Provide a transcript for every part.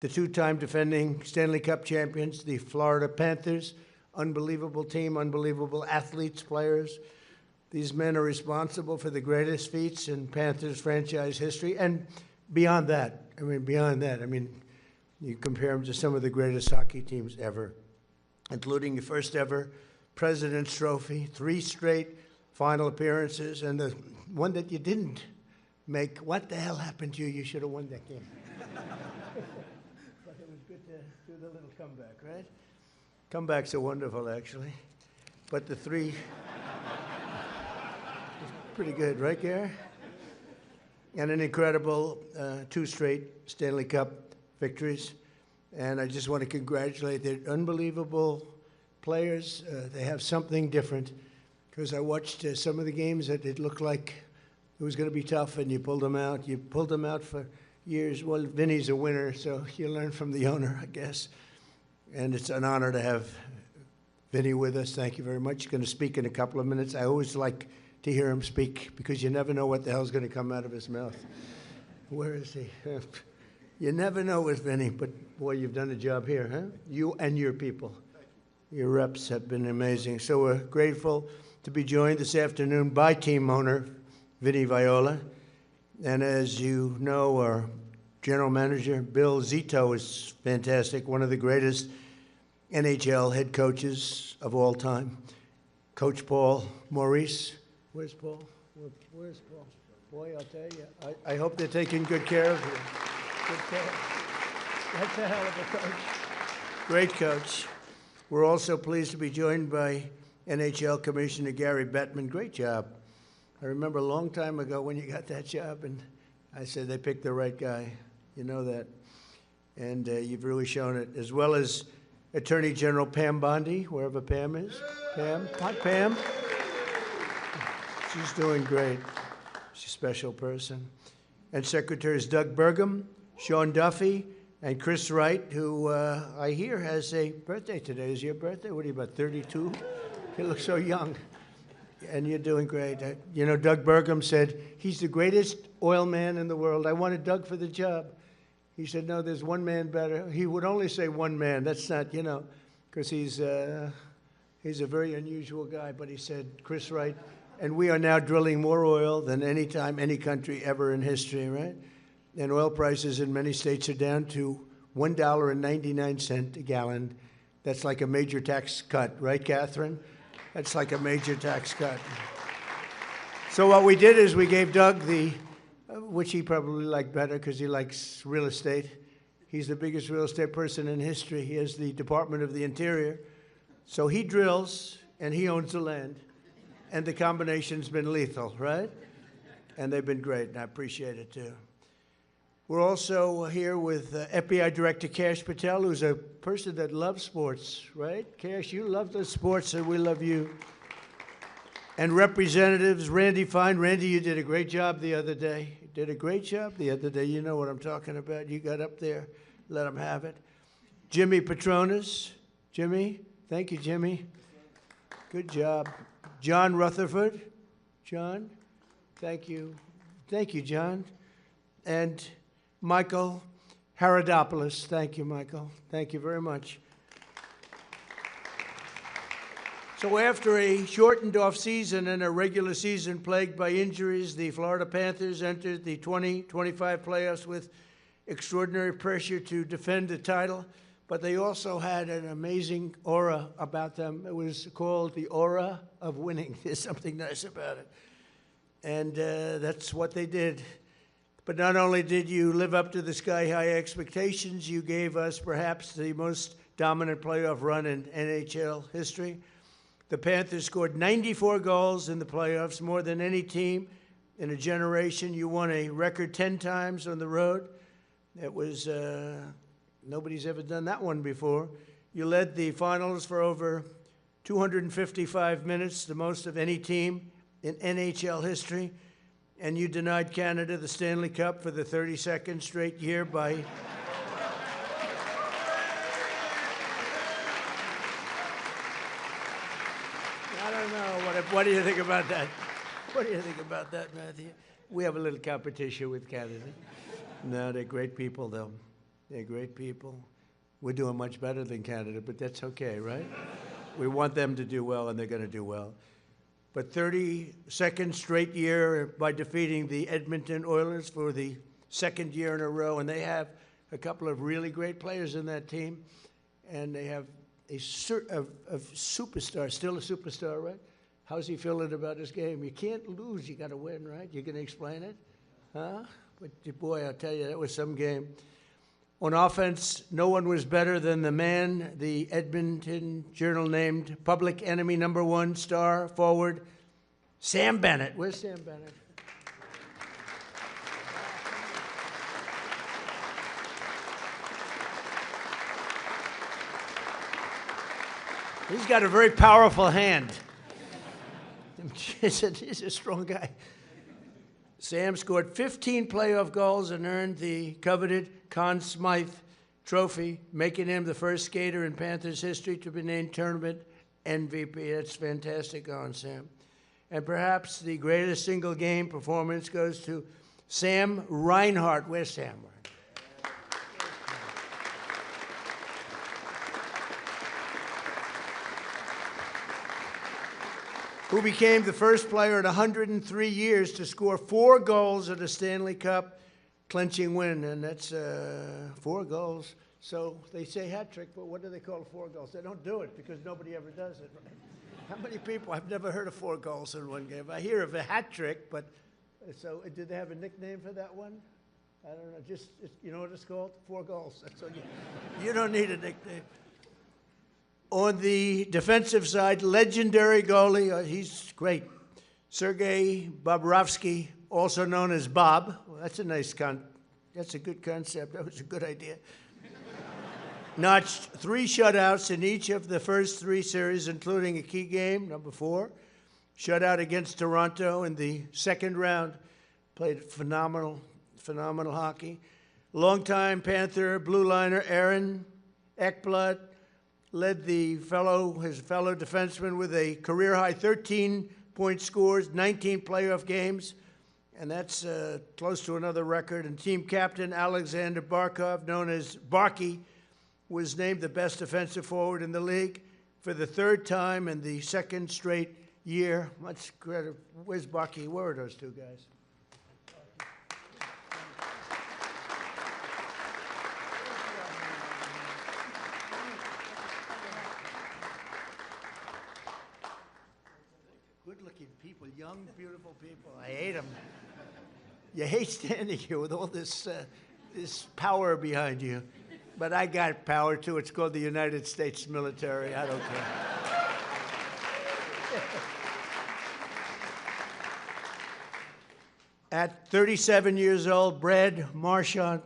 the two-time defending Stanley Cup champions, the Florida Panthers. Unbelievable team, unbelievable athletes, players. These men are responsible for the greatest feats in Panthers franchise history, and beyond that. You compare them to some of the greatest hockey teams ever, including the first ever President's Trophy, 3 straight final appearances, and the one that you didn't make. What the hell happened to you? You should have won that game. But it was good to do the little comeback, right? Comebacks are wonderful, actually. But the 3... pretty good, right, Gary? And an incredible 2 straight Stanley Cup victories. And I just want to congratulate the unbelievable players. They have something different, because I watched some of the games that it looked like it was going to be tough, and you pulled them out. You pulled them out for years. Well, Vinny's a winner, so you learn from the owner, I guess. And it's an honor to have Vinny with us. Thank you very much. He's going to speak in a couple of minutes. I always like to hear him speak, because you never know what the hell's going to come out of his mouth. Where is he? You never know with Vinny, but boy, you've done a job here, huh? You and your people. Your reps have been amazing. So we're grateful to be joined this afternoon by team owner Vinny Viola. And as you know, our general manager, Bill Zito, is fantastic, one of the greatest NHL head coaches of all time. Coach Paul Maurice. Where's Paul? Where's Paul? Boy, I'll tell you, I hope they're taking good care of you. Good care. That's a hell of a coach. Great coach. We're also pleased to be joined by NHL Commissioner Gary Bettman. Great job. I remember a long time ago when you got that job, and I said they picked the right guy. You know that. And you've really shown it. As well as Attorney General Pam Bondi, wherever Pam is. Pam? Hi, Pam. She's doing great. She's a special person. And Secretaries Doug Burgum, Sean Duffy, and Chris Wright, who I hear has a birthday today. Is your birthday? What are you, about 32? You look so young. And you're doing great. You know, Doug Burgum said he's the greatest oil man in the world. I wanted Doug for the job. He said, no, there's one man better. He would only say one man. That's not, you know, because he's a very unusual guy. But he said, Chris Wright, and we are now drilling more oil than any time, any country ever in history, right? And oil prices in many states are down to $1.99 a gallon. That's like a major tax cut, right, Catherine? That's like a major tax cut. So what we did is we gave Doug the, which he probably liked better because he likes real estate. He's the biggest real estate person in history. He has the Department of the Interior. So he drills and he owns the land. And the combination's been lethal, right? And they've been great, and I appreciate it too. We're also here with FBI Director Kash Patel, who's a person that loves sports, right? Kash, you love the sports, and we love you. And Representatives Randy Fine. Randy, you did a great job the other day. You did a great job the other day. You know what I'm talking about. You got up there. Let them have it. Jimmy Petronas. Jimmy. Thank you, Jimmy. Good job. John Rutherford. John. Thank you. Thank you, John. And Michael Haradopoulos. Thank you, Michael. Thank you very much. So after a shortened off-season and a regular season plagued by injuries, the Florida Panthers entered the 2025 playoffs with extraordinary pressure to defend the title, but they also had an amazing aura about them. It was called the aura of winning. There's something nice about it. And that's what they did. But not only did you live up to the sky-high expectations, you gave us perhaps the most dominant playoff run in NHL history. The Panthers scored 94 goals in the playoffs, more than any team in a generation. You won a record 10 times on the road. It was, nobody's ever done that one before. You led the finals for over 255 minutes, the most of any team in NHL history. And you denied Canada the Stanley Cup for the 32nd straight year by... I don't know. What do you think about that? What do you think about that, Matthew? We have a little competition with Canada. No, they're great people, though. They're great people. We're doing much better than Canada, but that's okay, right? We want them to do well, and they're going to do well. But 32nd straight year by defeating the Edmonton Oilers for the second year in a row, and they have a couple of really great players in that team, and they have a superstar, still a superstar, right? How's he feeling about his game? You can't lose, you got to win, right? You can explain it, huh? But boy, I'll tell you, that was some game. On offense, no one was better than the man the Edmonton Journal named public enemy #1 star forward, Sam Bennett. Where's Sam Bennett? He's got a very powerful hand. He's a strong guy. Sam scored 15 playoff goals and earned the coveted Conn Smythe Trophy, making him the first skater in Panthers history to be named tournament MVP. That's fantastic on Sam. And perhaps the greatest single game performance goes to Sam Reinhart. Where's Sam? Who became the first player in 103 years to score 4 goals at a Stanley Cup clinching win, and that's 4 goals. So they say hat trick, but what do they call 4 goals? They don't do it because nobody ever does it, right? How many people? I've never heard of 4 goals in one game. I hear of a hat trick, but so did they have a nickname for that one? I don't know. Just you know what it's called? 4 goals. That's all you don't need a nickname. On the defensive side, legendary goalie, he's great. Sergei Bobrovsky, also known as Bob. Well, that's a that's a good concept. That was a good idea. Notched 3 shutouts in each of the first 3 series, including a key game, #4. Shutout against Toronto in the second round. Played phenomenal hockey. Longtime Panther blue liner Aaron Ekblad led his fellow defenseman with a career-high 13-point scores, 19 playoff games, and that's close to another record. And team captain Alexander Barkov, known as Barky, was named the best defensive forward in the league for the 3rd time in the 2nd straight year. Much credit. Where's Barky? Where are those 2 guys? Good-looking people, young, beautiful people. I hate them. You hate standing here with all this power behind you. But I got power, too. It's called the United States military. I don't care. At 37 years old, Brad Marchand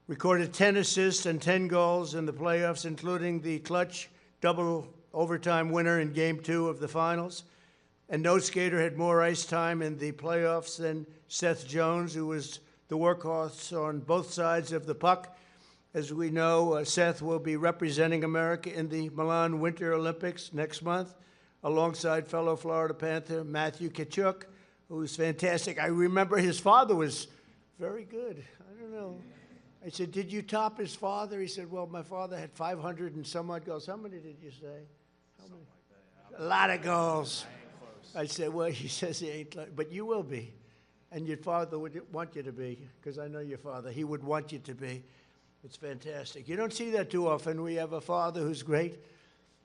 recorded 10 assists and 10 goals in the playoffs, including the clutch double overtime winner in Game 2 of the finals. And no skater had more ice time in the playoffs than Seth Jones, who was the workhorse on both sides of the puck. As we know, Seth will be representing America in the Milan Winter Olympics next month, alongside fellow Florida Panther Matthew Tkachuk, who's fantastic. I remember his father was very good. I don't know. I said, did you top his father? He said, well, my father had 500 and some odd goals. How many did you say? How many? Like a lot of goals. I said, well, he says he ain't, but you will be. And your father would want you to be, because I know your father. He would want you to be. It's fantastic. You don't see that too often. We have a father who's great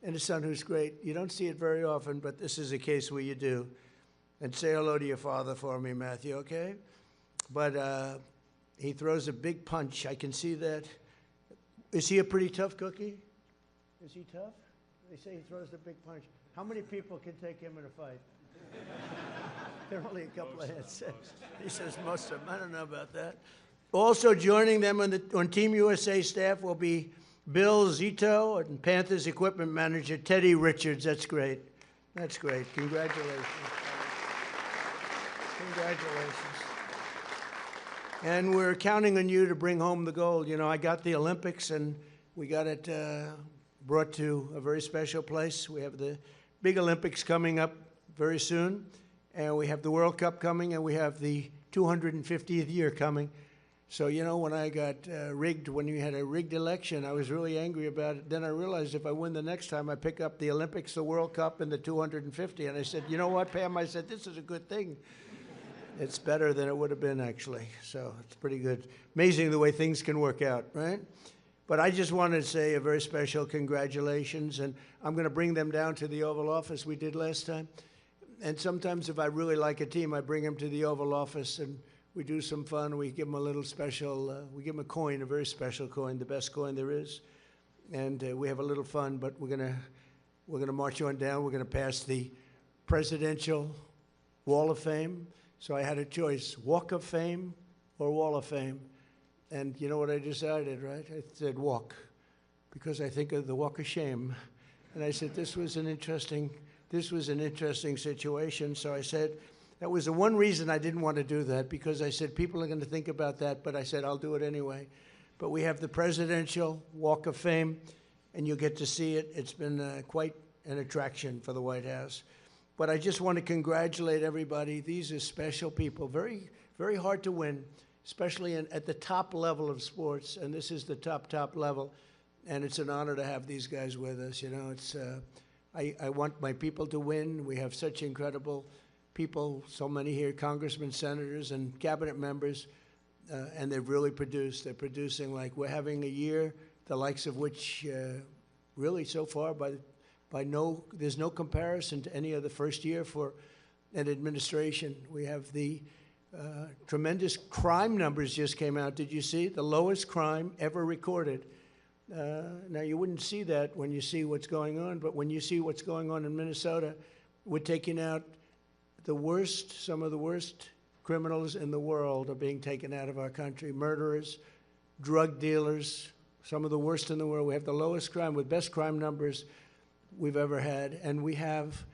and a son who's great. You don't see it very often, but this is a case where you do. And say hello to your father for me, Matthew, okay? But he throws a big punch. I can see that. Is he a pretty tough cookie? Is he tough? They say he throws the big punch. How many people can take him in a fight? There are only a couple of hands. He says most of them. I don't know about that. Also joining them on Team USA staff will be Bill Zito and Panthers equipment manager Teddy Richards. That's great. That's great. Congratulations. Congratulations. And we're counting on you to bring home the gold. You know, I got the Olympics, and we got it brought to a very special place. We have the big Olympics coming up very soon, and we have the World Cup coming, and we have the 250th year coming. So, you know, when I got rigged, when you had a rigged election, I was really angry about it. Then I realized if I win the next time, I pick up the Olympics, the World Cup, and the 250. And I said, you know what, Pam? I said, this is a good thing. It's better than it would have been, actually. So it's pretty good. Amazing the way things can work out, right? But I just wanted to say a very special congratulations. And I'm going to bring them down to the Oval Office we did last time. And sometimes if I really like a team, I bring them to the Oval Office and we do some fun. We give them a little special, we give them a coin, a very special coin, the best coin there is. And we have a little fun, but we're gonna march on down. We're gonna pass the Presidential Wall of Fame. So I had a choice, Walk of Fame or Wall of Fame. And you know what I decided, right? I said walk, because I think of the Walk of Shame. And I said this was an interesting situation. So I said, that was the one reason I didn't want to do that, because I said people are going to think about that, but I said I'll do it anyway. But we have the Presidential Walk of Fame, and you'll get to see it. It's been quite an attraction for the White House. But I just want to congratulate everybody. These are special people, very, very hard to win, especially at the top level of sports, and this is the top level, and it's an honor to have these guys with us. You know, it's I want my people to win. We have such incredible people, so many here, congressmen, senators, and cabinet members, and they've really produced. They're producing like we're having a year, the likes of which really so far there's no comparison to any other first year for an administration. We have the tremendous crime numbers just came out. Did you see? The lowest crime ever recorded. Now, you wouldn't see that when you see what's going on, but when you see what's going on in Minnesota, we're taking out some of the worst criminals in the world are being taken out of our country. Murderers, drug dealers, some of the worst in the world. We have the lowest crime with best crime numbers we've ever had. And we have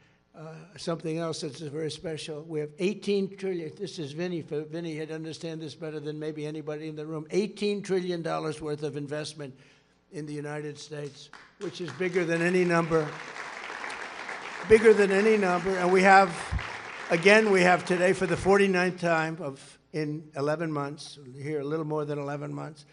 something else that's very special. We have 18 trillion. This is Vinny. Vinny had understand this better than maybe anybody in the room. $18 trillion worth of investment in the United States, which is bigger than any number. Bigger than any number. And we have today for the 49th time in 11 months, here a little more than 11 months,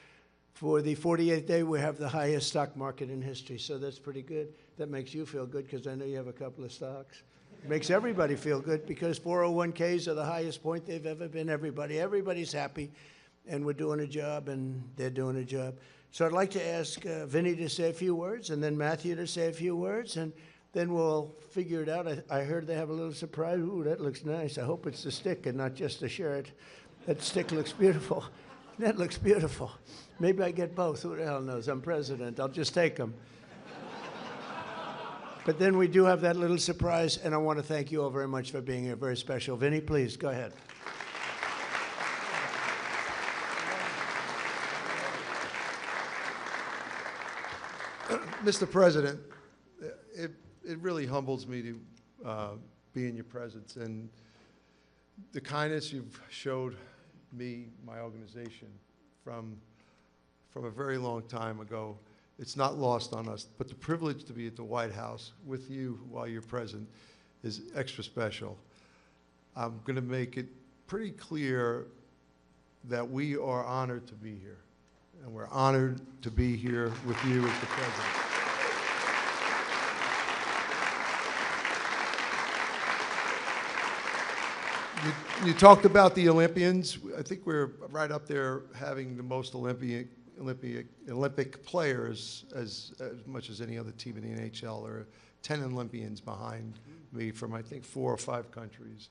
for the 48th day, we have the highest stock market in history. So that's pretty good. That makes you feel good because I know you have a couple of stocks. It makes everybody feel good because 401ks are the highest point they've ever been. Everybody's happy, and we're doing a job, and they're doing a job. So I'd like to ask Vinny to say a few words, and then Matthew to say a few words, and then we'll figure it out. I heard they have a little surprise. Ooh, that looks nice. I hope it's the stick and not just the shirt. That stick looks beautiful. That looks beautiful. Maybe I get both. Who the hell knows? I'm president. I'll just take them. But then we do have that little surprise, and I want to thank you all very much for being here. Very special. Vinny, please, go ahead. Mr. President, it really humbles me to be in your presence, and the kindness you've showed me, my organization, from a very long time ago, it's not lost on us. But the privilege to be at the White House with you while you're present is extra special. I'm going to make it pretty clear that we are honored to be here, and we're honored to be here with you as the president. You talked about the Olympians. I think we're right up there having the most Olympic players as much as any other team in the NHL. There are 10 Olympians behind me from, I think, 4 or 5 countries.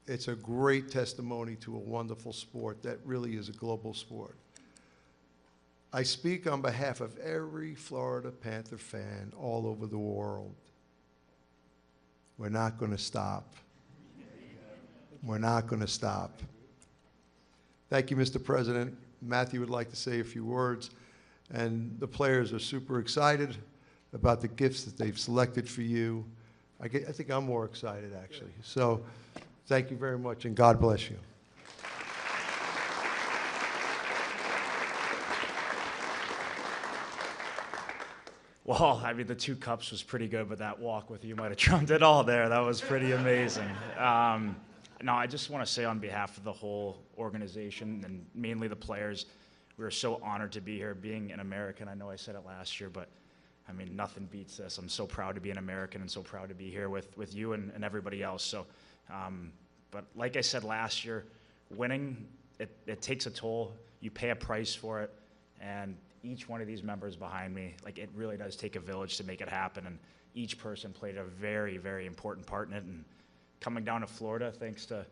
It's a great testimony to a wonderful sport that really is a global sport. I speak on behalf of every Florida Panther fan all over the world. We're not going to stop. We're not going to stop. Thank you, Mr. President. Matthew would like to say a few words, and the players are super excited about the gifts that they've selected for you. I think I'm more excited, actually. So thank you very much, and God bless you. Well, I mean, the 2 cups was pretty good, but that walk with you might have trumped it all there. That was pretty amazing. No, I just want to say on behalf of the whole organization and mainly the players, we are so honored to be here. Being an American, I know I said it last year, but I mean, nothing beats this. I'm so proud to be an American and so proud to be here with you and everybody else. So, but like I said last year, winning, it takes a toll. You pay a price for it. And each one of these members behind me, like, it really does take a village to make it happen. And each person played a very, very important part in it. And coming down to Florida, thanks to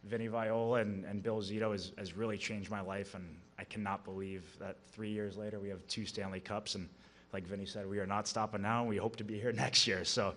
Vinny Viola and Bill Zito, has really changed my life. And I cannot believe that 3 years later we have 2 Stanley Cups. And like Vinny said, we are not stopping now. And we hope to be here next year. So